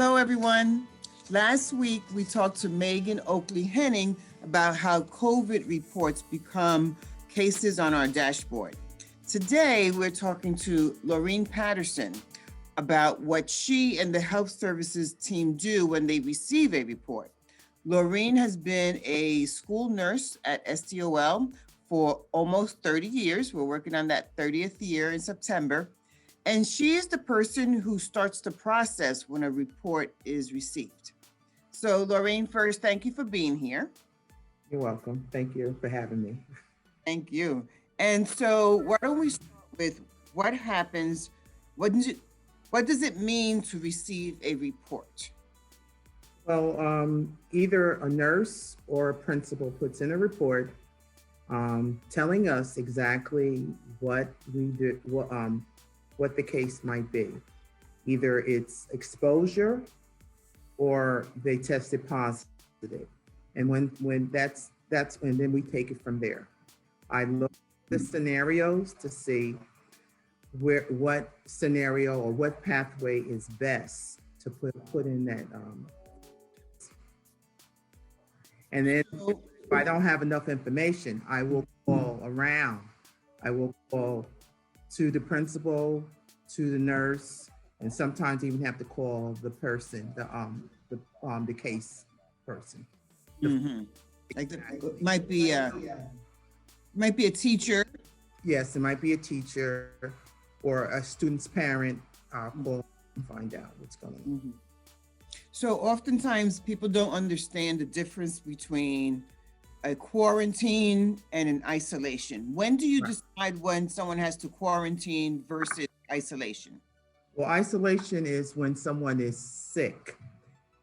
Hello, everyone. Last week, we talked to Megan Oakley Henning about how COVID reports become cases on our dashboard. Today, we're talking to Loreen Patterson about what she and the health services team do when they receive a report. Loreen has been a school nurse at STOL for almost 30 years. We're working on that 30th year in September. And she is the person who starts the process when a report is received. So Loreen, first, thank you for being here. You're welcome. Thank you for having me. Thank you. And so why don't we start with what happens, what does it mean to receive a report? Well, either a nurse or a principal puts in a report telling us exactly what we did, what the case might be. Either it's exposure or they tested positive. And when that's when then we take it from there. I look at the scenarios to see what scenario or what pathway is best to put in that. And then if I don't have enough information, I will call around. I will call to the principal, to the nurse, and sometimes even have to call the person, the case person. Mm-hmm. Like it might be a teacher. Yes, it might be a teacher or a student's parent. I'll call and find out what's going on. Mm-hmm. So oftentimes people don't understand the difference between a quarantine and an isolation. When do you decide when someone has to quarantine versus isolation? Well, isolation is when someone is sick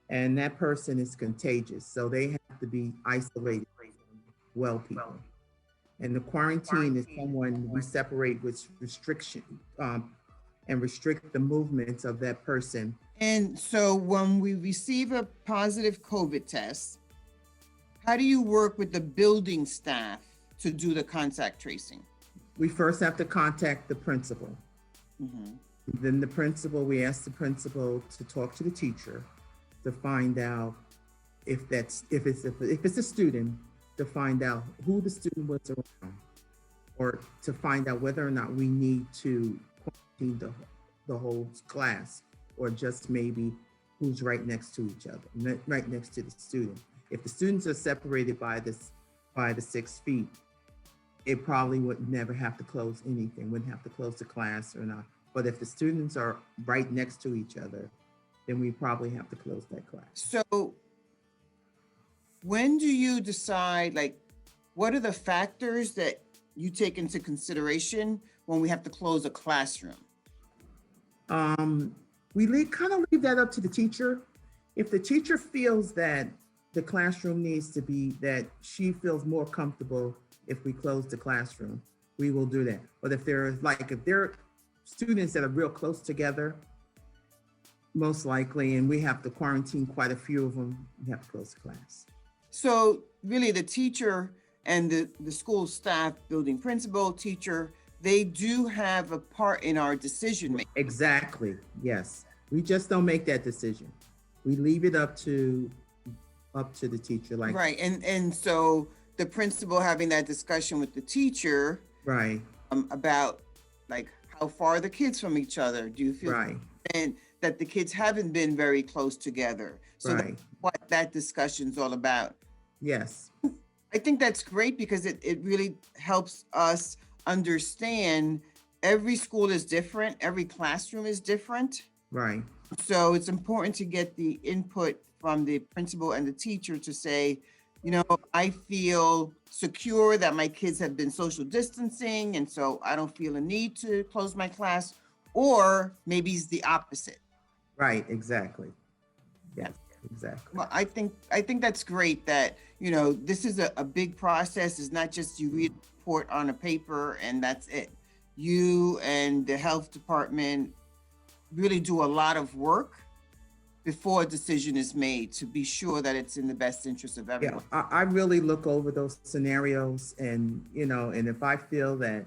and that person is contagious. So they have to be isolated from well people. And the quarantine is someone we separate with restriction and restrict the movements of that person. And so when we receive a positive COVID test, how do you work with the building staff to do the contact tracing? We first have to contact the principal. Mm-hmm. Then we ask the principal to talk to the teacher to find out if it's a student, to find out who the student was around, or to find out whether or not we need to quarantine the whole class, or just maybe who's right next to each other, right next to the student. If the students are separated by the 6 feet, it probably would never have to close anything, wouldn't have to close the class or not. But if the students are right next to each other, then we probably have to close that class. So when do you decide, like, what are the factors that you take into consideration when we have to close a classroom? We kind of leave that up to the teacher. If the teacher feels that the classroom needs to be, that she feels more comfortable if we close the classroom, we will do that. But if there are students that are real close together, most likely, and we have to quarantine quite a few of them, we have to close the class. So really the teacher and the school staff, building principal, teacher, they do have a part in our decision making. Exactly, yes. We just don't make that decision. We leave it up to the teacher. Right, and so the principal having that discussion with the teacher, right, about like how far are the kids from each other? Do you feel right, and that the kids haven't been very close together? So right. That's what that discussion's all about. Yes. I think that's great because it really helps us understand every school is different, every classroom is different. Right. So it's important to get the input from the principal and the teacher to say, I feel secure that my kids have been social distancing, and so I don't feel a need to close my class, or maybe it's the opposite. Right, exactly. Yes, exactly. Well, I think that's great that, this is a big process. It's not just you read a report on a paper and that's it. You and the health department really do a lot of work before a decision is made to be sure that it's in the best interest of everyone. Yeah, I really look over those scenarios and, and if I feel that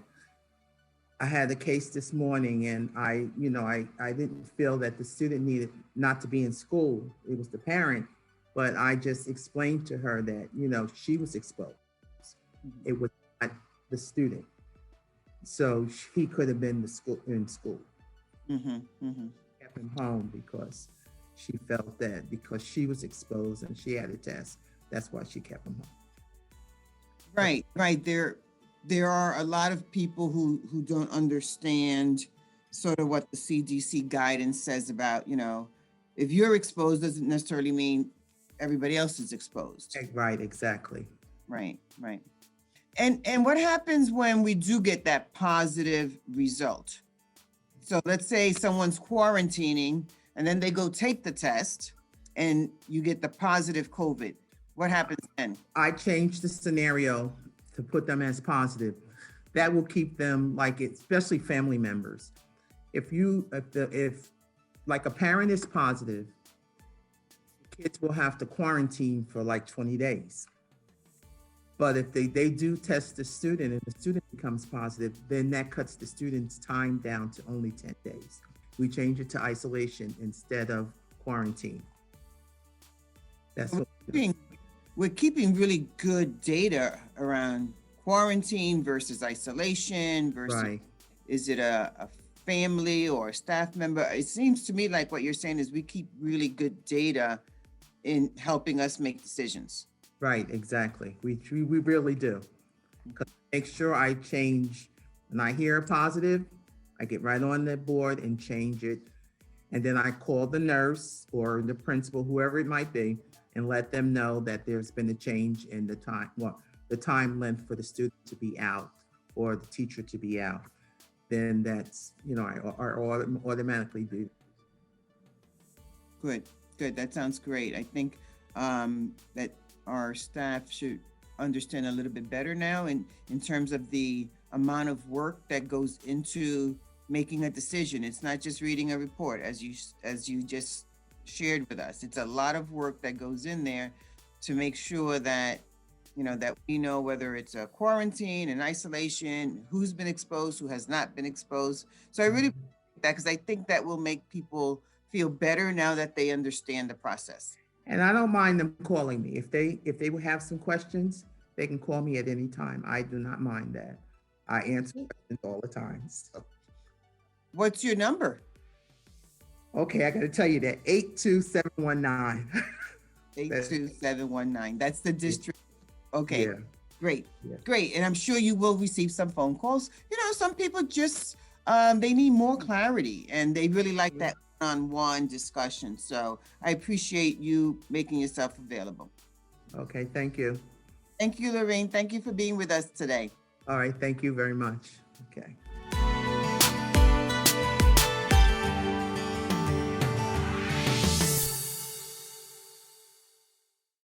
I had a case this morning and I didn't feel that the student needed not to be in school. It was the parent, but I just explained to her that, she was exposed. It was not the student. So he could have been in school. Kept him home because she felt that because she was exposed and she had a test, that's why she kept him home. Right. There are a lot of people who don't understand sort of what the CDC guidance says about, if you're exposed doesn't necessarily mean everybody else is exposed. Right, exactly. Right. And what happens when we do get that positive result? So let's say someone's quarantining and then they go take the test and you get the positive COVID. What happens then? I changed the scenario to put them as positive. That will keep them especially family members. If like a parent is positive, kids will have to quarantine for 20 days. But if they do test the student and the student becomes positive, then that cuts the student's time down to only 10 days. We change it to isolation instead of quarantine. That's what we're keeping really good data around quarantine versus isolation versus right. Is it a family or a staff member? It seems to me like what you're saying is we keep really good data in helping us make decisions. Right, exactly. We really do. Make sure I change when I hear a positive, I get right on the board and change it. And then I call the nurse or the principal, whoever it might be, and let them know that there's been a change in the time length for the student to be out or the teacher to be out. Then that's, I automatically do. Good. That sounds great. I think that our staff should understand a little bit better now in terms of the amount of work that goes into making a decision. It's not just reading a report, as you just shared with us. It's a lot of work that goes in there to make sure that that we know whether it's a quarantine, an isolation, who's been exposed, who has not been exposed. So I really appreciate that because I think that will make people feel better now that they understand the process. And I don't mind them calling me. If they will have some questions, they can call me at any time. I do not mind that. I answer questions all the time. So. What's your number? Okay, I got to tell you that 82719. 82719. That's the district. Okay, yeah. Great. And I'm sure you will receive some phone calls. Some people just, they need more clarity and they really like that one-on-one discussion. So I appreciate you making yourself available. Okay, thank you. Thank you, Loreen. Thank you for being with us today. All right, thank you very much. Okay.